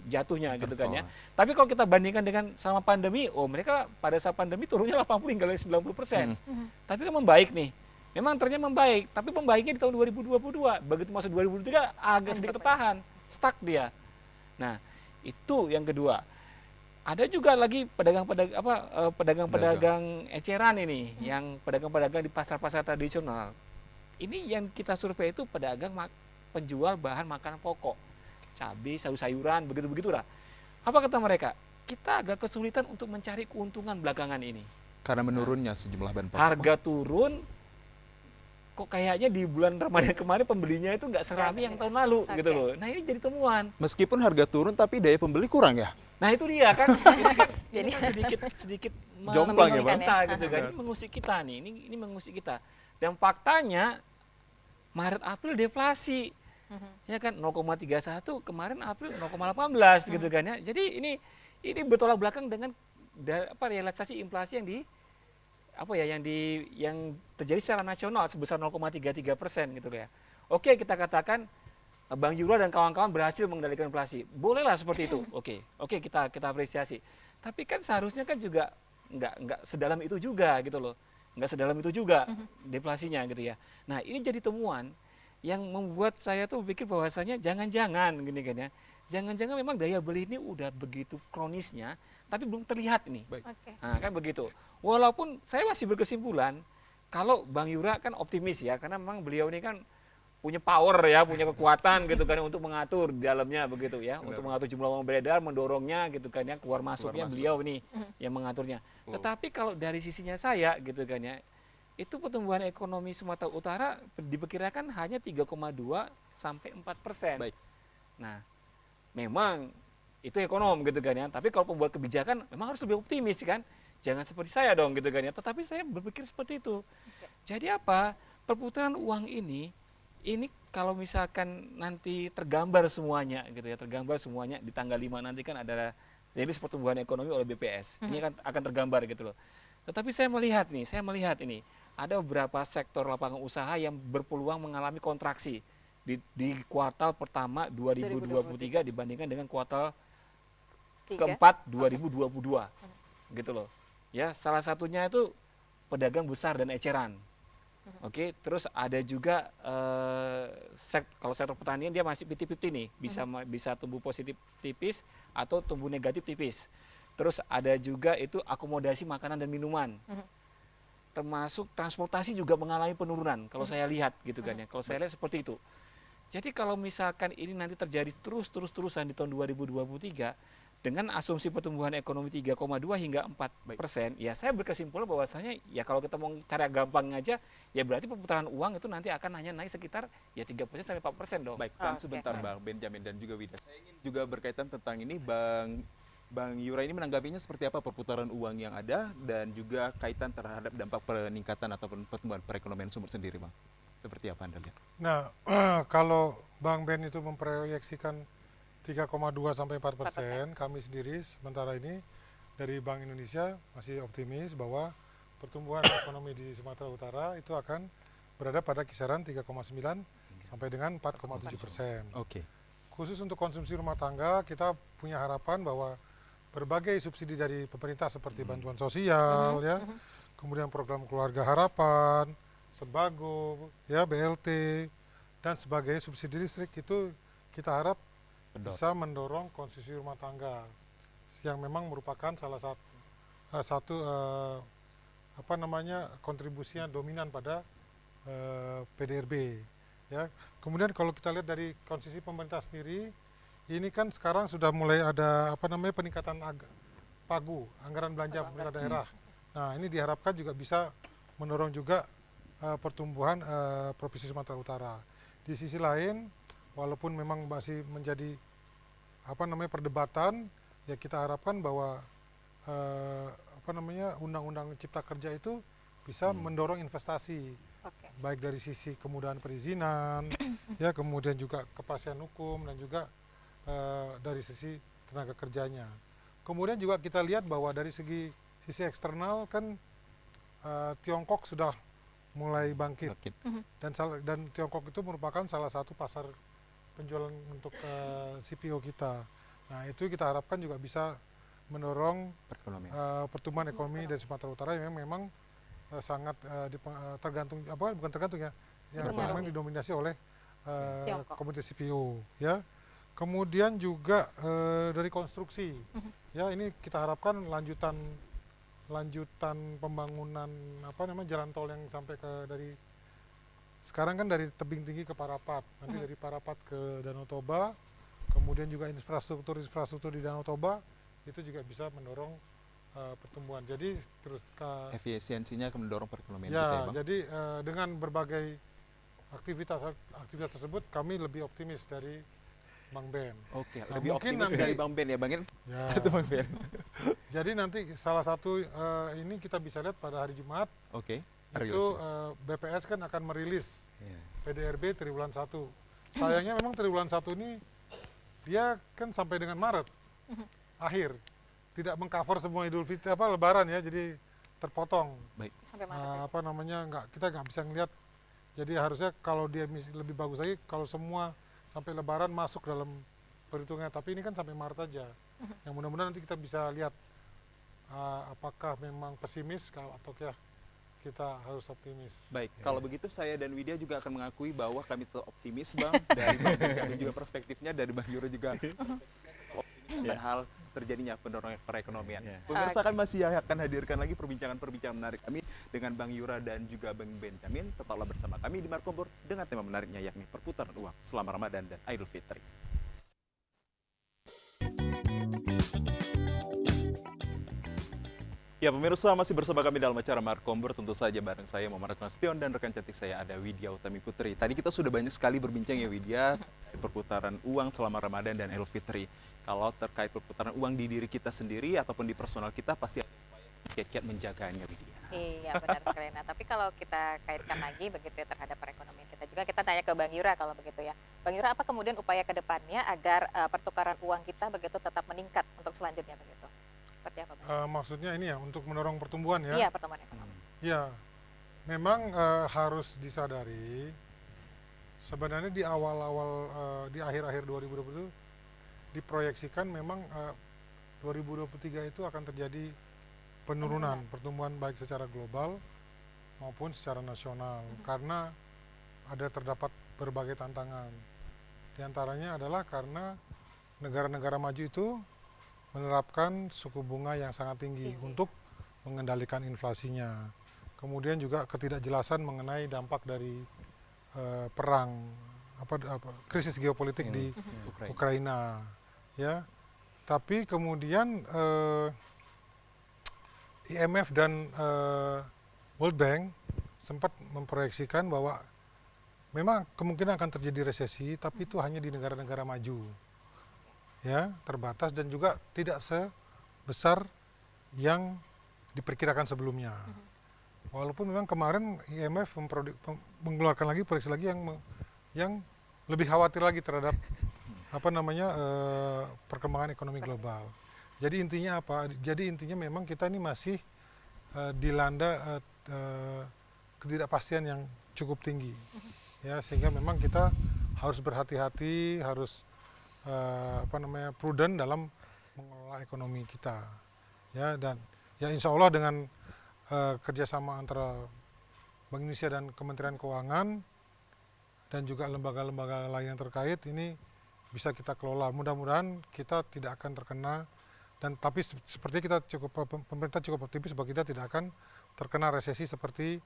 jatuhnya gitu kan ya. Tapi kalau kita bandingkan dengan selama pandemi, mereka pada saat pandemi turunnya 80 hingga 90%. Tapi kan membaik nih. Memang ternyata membaik, tapi membaiknya di tahun 2022. Begitu masuk 2023 agak sedikit tertahan, stuck dia. Nah, itu yang kedua. Ada juga lagi pedagang-pedagang eceran ini, yang pedagang-pedagang di pasar-pasar tradisional. Ini yang kita survei itu pedagang penjual bahan makanan pokok, cabai, sayur-sayuran, begitu-begitulah. Apa kata mereka? Kita agak kesulitan untuk mencari keuntungan belakangan ini. Karena menurunnya sejumlah bahan pokok. Harga turun, kok kayaknya di bulan Ramadan kemarin pembelinya itu nggak serami yang tahun lalu gitu loh. Nah ini jadi temuan. Meskipun harga turun tapi daya pembeli kurang ya? Nah itu dia kan, ini kan sedikit jomplang ya, Bang? kita gitu kan, ini mengusik kita nih, ini mengusik kita. Dan faktanya Maret April deflasi, ya kan 0,31 kemarin April 0,18 gitu kan ya. Jadi ini bertolak belakang dengan realisasi inflasi yang terjadi secara nasional sebesar 0,33% gitu ya. Oke, kita katakan Bang Yura dan kawan-kawan berhasil mengendalikan inflasi. Bolehlah seperti itu. Oke, kita apresiasi. Tapi kan seharusnya kan juga nggak sedalam itu juga gitu loh. Nggak sedalam itu juga deflasinya gitu ya. Nah, ini jadi temuan yang membuat saya tuh berpikir bahwasanya jangan-jangan gini kan ya. Jangan-jangan memang daya beli ini udah begitu kronisnya tapi belum terlihat nih. Nah, kan begitu. Walaupun saya masih berkesimpulan kalau Bang Yura kan optimis ya, karena memang beliau ini kan punya power ya, punya kekuatan gitu kan untuk mengatur di dalamnya begitu ya, untuk mengatur jumlah uang beredar, mendorongnya gitu kan ya, keluar masuknya beliau ini yang mengaturnya. Tetapi kalau dari sisinya saya gitu kan ya, itu pertumbuhan ekonomi Sumatera Utara diperkirakan hanya 3,2 sampai 4%. Baik. Nah, memang itu ekonom gitu kan ya, tapi kalau pembuat kebijakan memang harus lebih optimis kan. Jangan seperti saya dong gitu kan ya, tetapi saya berpikir seperti itu. Jadi apa? Perputaran uang ini kalau misalkan nanti tergambar semuanya gitu ya, tergambar semuanya di tanggal 5 nanti kan ada rilis pertumbuhan ekonomi oleh BPS. Ini akan tergambar gitu loh. Tetapi saya melihat ini ada beberapa sektor lapangan usaha yang berpeluang mengalami kontraksi di kuartal pertama 2023 dibandingkan dengan kuartal keempat 2022 gitu loh. Ya, salah satunya itu pedagang besar dan eceran. Oke, terus ada juga kalau sektor pertanian dia masih 50-50 nih, bisa tumbuh positif tipis atau tumbuh negatif tipis. Terus ada juga itu akomodasi makanan dan minuman. Termasuk transportasi juga mengalami penurunan kalau saya lihat gitu kan ya. Kalau saya lihat seperti itu. Jadi kalau misalkan ini nanti terjadi terus-terusan di tahun 2023 dengan asumsi pertumbuhan ekonomi 3,2 hingga 4%, ya saya berkesimpulan bahwasanya ya kalau kita mau cara gampang aja, ya berarti perputaran uang itu nanti akan hanya naik sekitar ya 3% sampai 4% dong. Baik, Bang, Oke. sebentar Bang Benjamin dan juga Wida. Saya ingin juga berkaitan tentang ini, Bang Yura ini menanggapinya seperti apa perputaran uang yang ada dan juga kaitan terhadap dampak peningkatan ataupun pertumbuhan perekonomian Sumut sendiri, Bang. Seperti apa Anda lihat? Nah, kalau Bang Ben itu memproyeksikan 3,2 sampai 4%, kami sendiri sementara ini dari Bank Indonesia masih optimis bahwa pertumbuhan ekonomi di Sumatera Utara itu akan berada pada kisaran 3,9 sampai dengan 4,7%. Oke. Khusus untuk konsumsi rumah tangga, kita punya harapan bahwa berbagai subsidi dari pemerintah seperti bantuan sosial, ya, kemudian program keluarga harapan, sembako, ya, BLT, dan sebagai subsidi listrik itu kita harap bisa mendorong konsumsi rumah tangga yang memang merupakan salah satu apa namanya kontribusinya dominan pada PDRB, ya. Kemudian kalau kita lihat dari konsumsi pemerintah sendiri, ini kan sekarang sudah mulai ada apa namanya peningkatan PAGU, anggaran belanja pemerintah daerah. Nah, ini diharapkan juga bisa mendorong juga pertumbuhan Provinsi Sumatera Utara. Di sisi lain, walaupun memang masih menjadi apa namanya perdebatan, ya kita harapkan bahwa apa namanya undang-undang Cipta Kerja itu bisa mendorong investasi, Oke. baik dari sisi kemudahan perizinan, ya, kemudian juga kepastian hukum dan juga dari sisi tenaga kerjanya. Kemudian juga kita lihat bahwa dari sisi eksternal kan Tiongkok sudah mulai bangkit dan Tiongkok itu merupakan salah satu pasar penjualan untuk CPO kita. Nah, itu kita harapkan juga bisa mendorong pertumbuhan ekonomi dari Sumatera Utara yang memang sangat tergantung bukan tergantung ya, yang memang didominasi oleh komoditas CPO, ya. Kemudian juga dari konstruksi, ya, ini kita harapkan lanjutan pembangunan apa namanya jalan tol yang sampai ke dari sekarang kan dari tebing tinggi ke Parapat, nanti dari Parapat ke Danau Toba, kemudian juga infrastruktur di Danau Toba itu juga bisa mendorong pertumbuhan. Jadi terus efisiensinya akan mendorong perekonomian ya, kita, ya, Bang? jadi dengan berbagai aktivitas tersebut kami lebih optimis dari Bang Ben. Oke, Nah, lebih mungkin optimis nanti- dari Bang Ben ya, Bang? Ya. Itu Bang Ben. Jadi nanti salah satu ini kita bisa lihat pada hari Jumat Oke. itu BPS kan akan merilis Iya. PDRB triwulan 1. Sayangnya memang triwulan 1 ini dia kan sampai dengan Maret akhir, tidak mengcover semua Idul Fitri Lebaran, ya, jadi terpotong. Sampai Maret. Apa namanya kita nggak bisa ngelihat. Jadi harusnya kalau dia lebih bagus lagi kalau semua sampai Lebaran masuk dalam perhitungan. Tapi ini kan sampai Maret aja. Yang mudah-mudahan nanti kita bisa lihat apakah memang pesimis atau kita harus optimis. Baik, kalau begitu saya dan Widya juga akan mengakui bahwa kami tetap optimis, Bang. Dari Bang Benjamin juga perspektifnya, dari Bang Yura juga optimis tentang hal terjadinya pendorong perekonomian. Pemirsa, kami masih akan hadirkan lagi perbincangan menarik kami dengan Bang Yura dan juga Bang Benjamin. Tetaplah bersama kami di Markombor dengan tema menariknya yakni perputaran uang selama Ramadan dan Idul Fitri. Ya, pemirsa, masih bersama kami dalam acara Markombor, tentu saja bareng saya Muhammad Nasution dan rekan cantik saya ada Widya Utami Putri. Tadi kita sudah banyak sekali berbincang ya, Widya, perputaran uang selama Ramadan dan Idul Fitri. Kalau terkait perputaran uang di diri kita sendiri ataupun di personal kita, pasti ada upaya kiat-kiat menjaganya, Widya. Iya, benar sekali. Nah, tapi kalau kita kaitkan lagi begitu ya terhadap perekonomian kita juga, kita tanya ke Bang Yura kalau begitu ya. Bang Yura, apa kemudian upaya ke depannya agar pertukaran uang kita begitu tetap meningkat untuk selanjutnya begitu? Seperti apa, Bang? Maksudnya ini ya untuk mendorong pertumbuhan, ya? Iya, pertumbuhan ekonomi. Ya, memang harus disadari sebenarnya di awal-awal di akhir-akhir 2020 diproyeksikan memang 2023 itu akan terjadi penurunan pertumbuhan baik secara global maupun secara nasional karena terdapat berbagai tantangan. Di antaranya adalah karena negara-negara maju itu menerapkan suku bunga yang sangat tinggi untuk mengendalikan inflasinya. Kemudian juga ketidakjelasan mengenai dampak dari perang krisis geopolitik di Ukraina. Ukraina, ya. Tapi kemudian IMF dan World Bank sempat memproyeksikan bahwa memang kemungkinan akan terjadi resesi, tapi itu hanya di negara-negara maju, ya, terbatas dan juga tidak sebesar yang diperkirakan sebelumnya. Walaupun memang kemarin IMF mengeluarkan lagi proyeksi lagi yang lebih khawatir lagi terhadap perkembangan ekonomi global. Jadi intinya apa? Jadi intinya memang kita ini masih dilanda ketidakpastian yang cukup tinggi, ya, sehingga memang kita harus berhati-hati, harus prudent dalam mengelola ekonomi kita, ya, dan ya insya Allah dengan kerjasama antara Bank Indonesia dan Kementerian Keuangan dan juga lembaga-lembaga lain yang terkait ini bisa kita kelola. Mudah-mudahan kita tidak akan terkena, dan tapi seperti pemerintah cukup optimis bahwa kita tidak akan terkena resesi seperti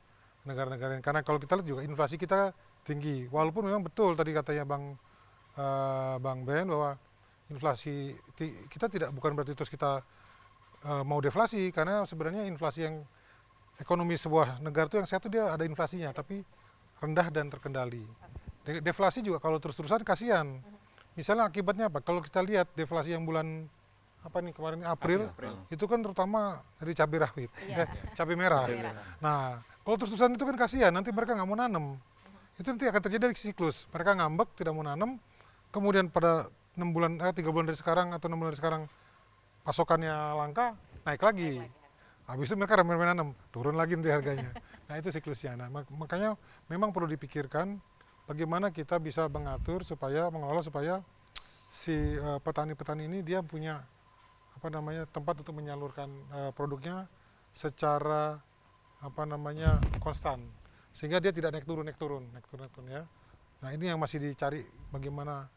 negara-negara lain. Karena kalau kita lihat juga inflasi kita tinggi. Walaupun memang betul tadi katanya Bang Ben bahwa inflasi kita bukan berarti terus kita mau deflasi, karena sebenarnya inflasi yang ekonomi sebuah negara itu yang sehat itu dia ada inflasinya, tapi rendah dan terkendali. Deflasi juga kalau terus-terusan kasihan. Misalnya akibatnya apa? Kalau kita lihat deflasi yang bulan kemarin April, itu kan terutama dari cabai rawit, cabai merah. Nah, kalau terus-terusan itu kan kasihan, nanti mereka nggak mau nanam. Itu nanti akan terjadi siklus. Mereka ngambek, tidak mau nanam, kemudian pada 3 bulan dari sekarang atau 6 bulan dari sekarang pasokannya langka, naik lagi. Habis itu mereka rame-rame nanam, turun lagi nanti harganya. Nah, itu siklusnya. Nah, makanya memang perlu dipikirkan bagaimana kita bisa mengatur mengelola supaya si petani-petani ini dia punya tempat untuk menyalurkan produknya secara konstan, sehingga dia tidak naik turun ya. Nah, ini yang masih dicari bagaimana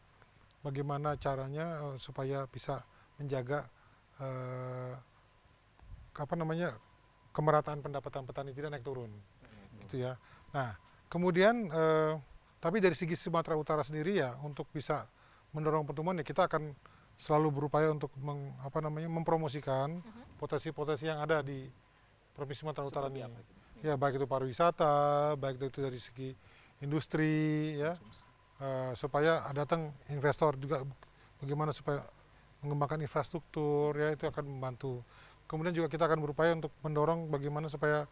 caranya supaya bisa menjaga kemerataan pendapatan petani tidak naik turun, gitu ya. Nah, kemudian tapi dari segi Sumatera Utara sendiri ya, untuk bisa mendorong pertumbuhan ya kita akan selalu berupaya untuk mempromosikan potensi-potensi yang ada di Provinsi Sumatera Utara ini. Ya, baik itu pariwisata, baik itu dari segi industri, ya, supaya datang investor juga, bagaimana supaya mengembangkan infrastruktur, ya, itu akan membantu. Kemudian juga kita akan berupaya untuk mendorong bagaimana supaya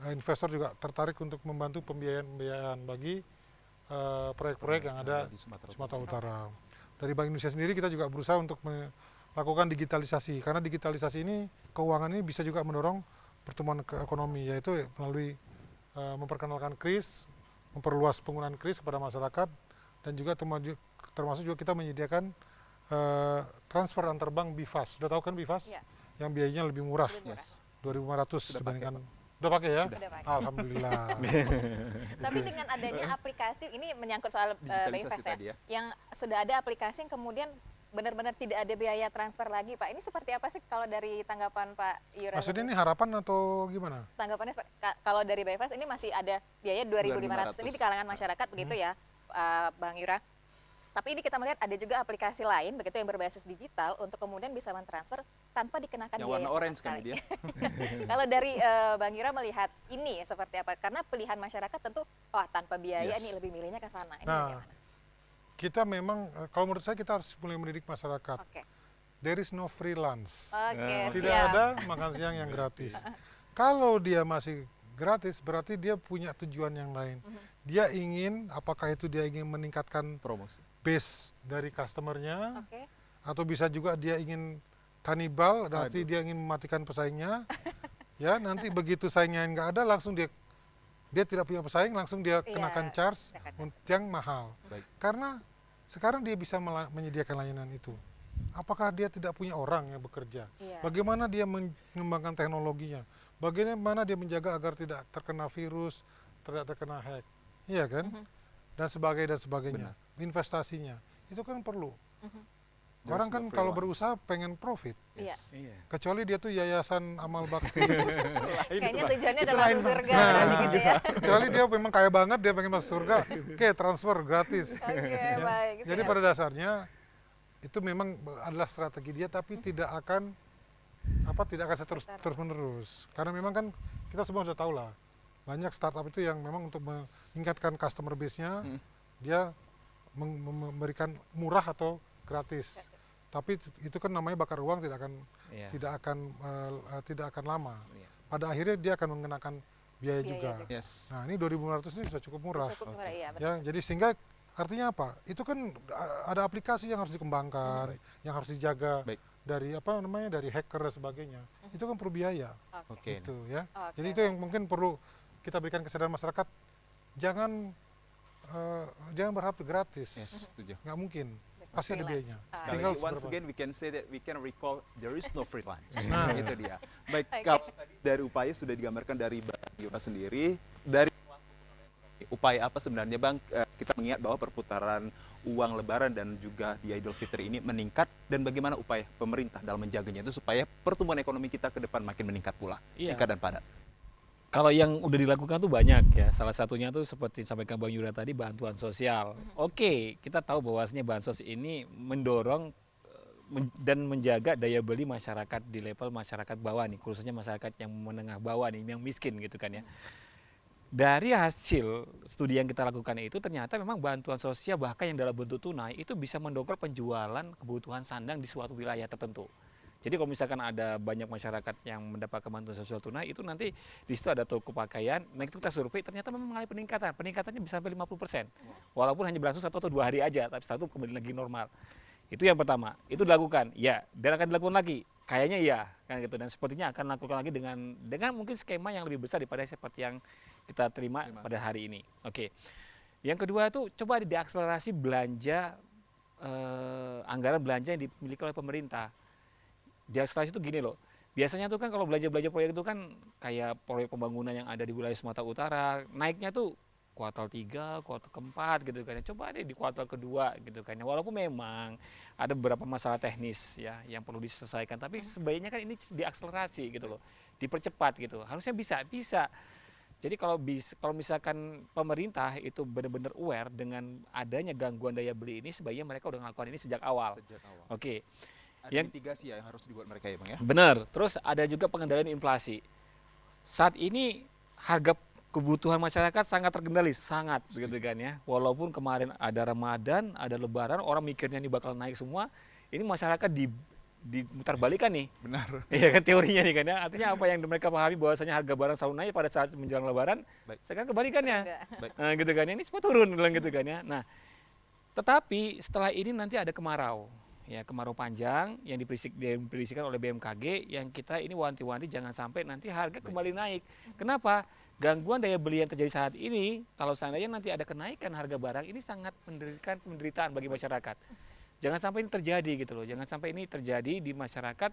investor juga tertarik untuk membantu pembiayaan bagi proyek-proyek yang ada di Sumatera Utara. Dari Bank Indonesia sendiri kita juga berusaha untuk melakukan digitalisasi, karena digitalisasi ini, keuangan ini bisa juga mendorong pertumbuhan ekonomi, yaitu melalui memperkenalkan KRIS, memperluas penggunaan KRIS kepada masyarakat, dan juga termasuk juga kita menyediakan transfer antar bank BIFAS. Sudah tahu kan BIFAS? Ya. Yang biayanya lebih murah, Yes. 2.500 Sudah dibandingkan. pakai, Pak. Udah pakai ya? Sudah pakai. Alhamdulillah. Tapi dengan adanya aplikasi, ini menyangkut soal Digitalisasi BIFAS tadi ya. yang sudah ada aplikasi yang kemudian benar-benar tidak ada biaya transfer lagi, Pak. Ini seperti apa sih kalau dari tanggapan Pak Yura? Maksudnya ini harapan atau gimana? Tanggapannya kalau dari BIFAS ini masih ada biaya 2.500 ini di kalangan masyarakat begitu ya, Bang Yura. Tapi ini kita melihat ada juga aplikasi lain begitu yang berbasis digital untuk kemudian bisa mentransfer tanpa dikenakan Yang biaya warna sama orange kan sekali. dia. Kalau dari Bang Yura melihat ini seperti apa? Karena pilihan masyarakat tentu tanpa biaya Yes. nih lebih milihnya ke sana. Ini Nah, bagaimana? kita memang, kalau menurut saya kita harus mulai mendidik masyarakat. Oke. There is no free lunch. Oke, Tidak siap. ada makan siang yang gratis. Kalau dia masih gratis, berarti dia punya tujuan yang lain. Dia ingin, apakah itu dia ingin meningkatkan Promosi. base dari customernya, Oke. atau bisa juga dia ingin kanibal, berarti dia ingin mematikan pesaingnya. Ya, nanti begitu saingnya nggak ada, langsung dia tidak punya pesaing, langsung dia kenakan charge yang mahal. Baik. Karena sekarang dia bisa menyediakan layanan itu. Apakah dia tidak punya orang yang bekerja? Iya. Bagaimana dia mengembangkan teknologinya? Bagaimana dia menjaga agar tidak terkena virus, tidak terkena hack? Iya kan? Dan sebagainya. Investasinya itu kan perlu. There's Orang no kan free kalau lunch. berusaha pengen profit. Iya. Iya. Kecuali dia tuh yayasan amal bakti. Kayaknya tujuannya Itu adalah lain, masuk Bang. surga Nah, berarti gitu ya. Kecuali dia memang kaya banget, dia pengen masuk surga. Oke, transfer gratis. Oke, Ya. baik. Jadi siap. pada dasarnya itu memang adalah strategi dia, tapi tidak akan terus terus menerus. Karena memang kan kita semua sudah tahu lah, banyak startup itu yang memang untuk meningkatkan customer base-nya, dia memberikan murah atau gratis. Tapi itu kan namanya bakar uang, tidak akan Iya. tidak akan lama. Iya. Pada akhirnya dia akan mengenakan biaya Biaya juga. juga. Yes. Nah, ini 2.500 ini sudah cukup murah. Cukup murah, iya, betul. Ya, jadi sehingga artinya apa? Itu kan ada aplikasi yang harus dikembangkan, yang harus dijaga Baik. dari dari hacker dan sebagainya. Itu kan perlu biaya. Oke. Gitu ya. Oke, Jadi itu yang mungkin perlu kita berikan kesadaran masyarakat. Jangan berharap gratis. Yes, setuju. Nggak mungkin. Pasti ada Freelance. biayanya. Sekali Tinggal lagi, once seberapa. again we can say that we can recall there is no free lunch. Nah. Itu dia. Baik, Oke. kalau tadi dari upaya sudah digambarkan dari Bang Yura sendiri, dari upaya apa sebenarnya Bang, kita mengingat bahwa perputaran uang lebaran dan juga di Idul Fitri ini meningkat, dan bagaimana upaya pemerintah dalam menjaganya itu supaya pertumbuhan ekonomi kita ke depan makin meningkat pula. Iya. Singkat dan padat. Kalau yang udah dilakukan tuh banyak ya. Salah satunya tuh seperti disampaikan Bang Yura tadi, bantuan sosial. Oke, kita tahu bahwasanya bansos ini mendorong dan menjaga daya beli masyarakat di level masyarakat bawah nih, khususnya masyarakat yang menengah bawah nih, yang miskin gitu kan ya. Dari hasil studi yang kita lakukan itu ternyata memang bantuan sosial bahkan yang dalam bentuk tunai itu bisa mendongkrak penjualan kebutuhan sandang di suatu wilayah tertentu. Jadi kalau misalkan ada banyak masyarakat yang mendapatkan bantuan sosial tunai, itu nanti di situ ada toko pakaian, nah itu kita survei ternyata memang mengalami peningkatan. Peningkatannya bisa sampai 50%. Walaupun hanya berlangsung 1 atau 2 hari aja, tapi setelah itu kembali lagi normal. Itu yang pertama, itu dilakukan, ya, dan akan dilakukan lagi. Kayaknya iya, kan gitu, dan sepertinya akan dilakukan lagi dengan mungkin skema yang lebih besar daripada seperti yang kita terima pada hari ini. Oke. Yang kedua itu coba diakselerasi belanja anggaran belanja yang dimiliki oleh pemerintah. Diakselerasi itu gini loh. Biasanya tuh kan kalau belanja-belanja proyek itu kan kayak proyek pembangunan yang ada di wilayah Sumatera Utara, naiknya tuh kuartal 3, kuartal keempat gitu kan. Coba deh di kuartal kedua gitu kan. Walaupun memang ada beberapa masalah teknis ya yang perlu diselesaikan, tapi sebaiknya kan ini diakselerasi gitu loh. Dipercepat gitu. Harusnya bisa. Jadi kalau misalkan pemerintah itu benar-benar aware dengan adanya gangguan daya beli ini, sebaiknya mereka udah melakukan ini sejak awal. Oke. Ada mitigasi ya yang harus dibuat mereka ya Bang ya? Benar. Terus ada juga pengendalian inflasi. Saat ini harga kebutuhan masyarakat sangat terkendali, sangat gitu kan ya. Walaupun kemarin ada Ramadan, ada Lebaran, orang mikirnya ini bakal naik semua. Ini masyarakat dimutar balikan nih. Benar. Iya kan teorinya nih kan ya. Artinya apa yang mereka pahami bahwasanya harga barang selalu naik pada saat menjelang Lebaran, Baik. sekarang kebalikannya. Baik. Nah, gitu kan ya. Ini semua turun bilang gitu kan ya. Nah, tetapi setelah ini nanti ada kemarau. Ya, kemarau panjang yang diprediksikan oleh BMKG, yang kita ini wanti-wanti jangan sampai nanti harga kembali naik. Kenapa? Gangguan daya beli yang terjadi saat ini, kalau seandainya nanti ada kenaikan harga barang, ini sangat mendirikan penderitaan bagi masyarakat. Jangan sampai ini terjadi gitu loh. Jangan sampai ini terjadi di masyarakat.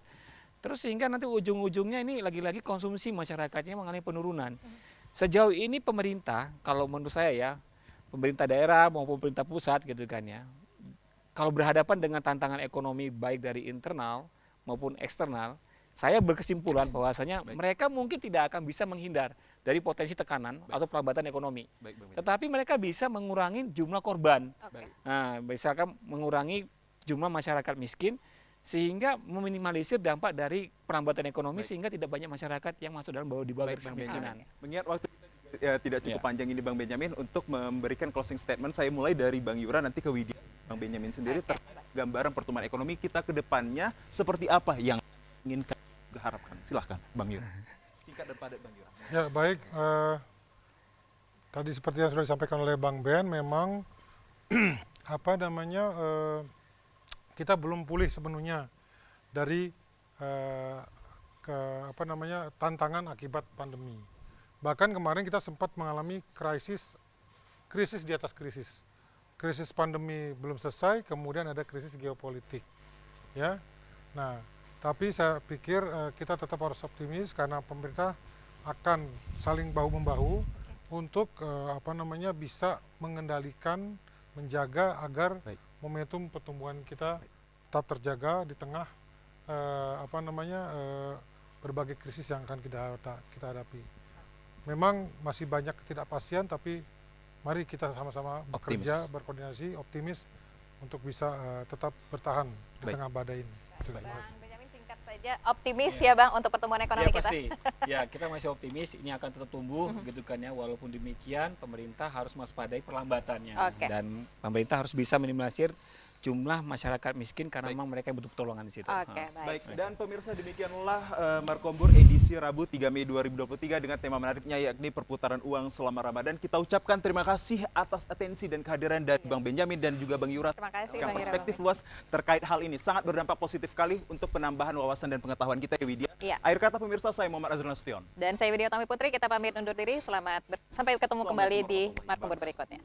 Terus sehingga nanti ujung-ujungnya ini lagi-lagi konsumsi masyarakatnya mengalami penurunan. Sejauh ini pemerintah, kalau menurut saya ya, pemerintah daerah maupun pemerintah pusat gitu kan ya, kalau berhadapan dengan tantangan ekonomi baik dari internal maupun eksternal, saya berkesimpulan bahwasanya mereka mungkin tidak akan bisa menghindar dari potensi tekanan atau pelambatan ekonomi. Baik, Bang. Tetapi mereka bisa mengurangi jumlah korban. Oke. Nah, misalkan mengurangi jumlah masyarakat miskin sehingga meminimalisir dampak dari perlambatan ekonomi sehingga tidak banyak masyarakat yang masuk dalam di bawah garis kemiskinan. Mengingat waktu kita tidak cukup Ya. panjang ini Bang Benyamin, untuk memberikan closing statement saya mulai dari Bang Yura nanti ke Widya, Bang Benyamin sendiri terkait gambaran pertumbuhan ekonomi kita ke depannya seperti apa yang ingin kita harapkan. Silahkan Bang Yura. Singkat dan padat Bang Yura. Ya baik, tadi seperti yang sudah disampaikan oleh Bang Ben, memang kita belum pulih sepenuhnya dari tantangan akibat pandemi. Bahkan kemarin kita sempat mengalami krisis di atas krisis. Krisis pandemi belum selesai, kemudian ada krisis geopolitik. Ya, nah, tapi saya pikir kita tetap harus optimis karena pemerintah akan saling bahu-membahu untuk bisa mengendalikan, menjaga agar momentum pertumbuhan kita tetap terjaga di tengah berbagai krisis yang akan kita hadapi. Memang masih banyak ketidakpastian, tapi mari kita sama-sama bekerja, berkoordinasi, optimis untuk bisa tetap bertahan di tengah badai ini. Bang Benyamin, singkat saja, optimis ya Bang untuk pertumbuhan ekonomi kita? Pasti. Ya, kita masih optimis ini akan tetap tumbuh gitu kan ya. Walaupun demikian pemerintah harus mewaspadai perlambatannya. Dan pemerintah harus bisa minimalisir jumlah masyarakat miskin karena memang mereka yang butuh pertolongan di situ. Baik, dan pemirsa demikianlah Markombur edisi Rabu 3 Mei 2023 dengan tema menariknya yakni perputaran uang selama Ramadan. Kita ucapkan terima kasih atas atensi dan kehadiran dari Bang Benyamin dan juga Bang Yura. Terima kasih Dengan Bang perspektif luas terkait hal ini sangat berdampak positif sekali untuk penambahan wawasan dan pengetahuan kita ya Widya. Akhir kata pemirsa, saya Muhammad Azrul Nasution. Dan saya Widya Utami Putri, kita pamit undur diri. Sampai ketemu kembali di Markombur berikutnya.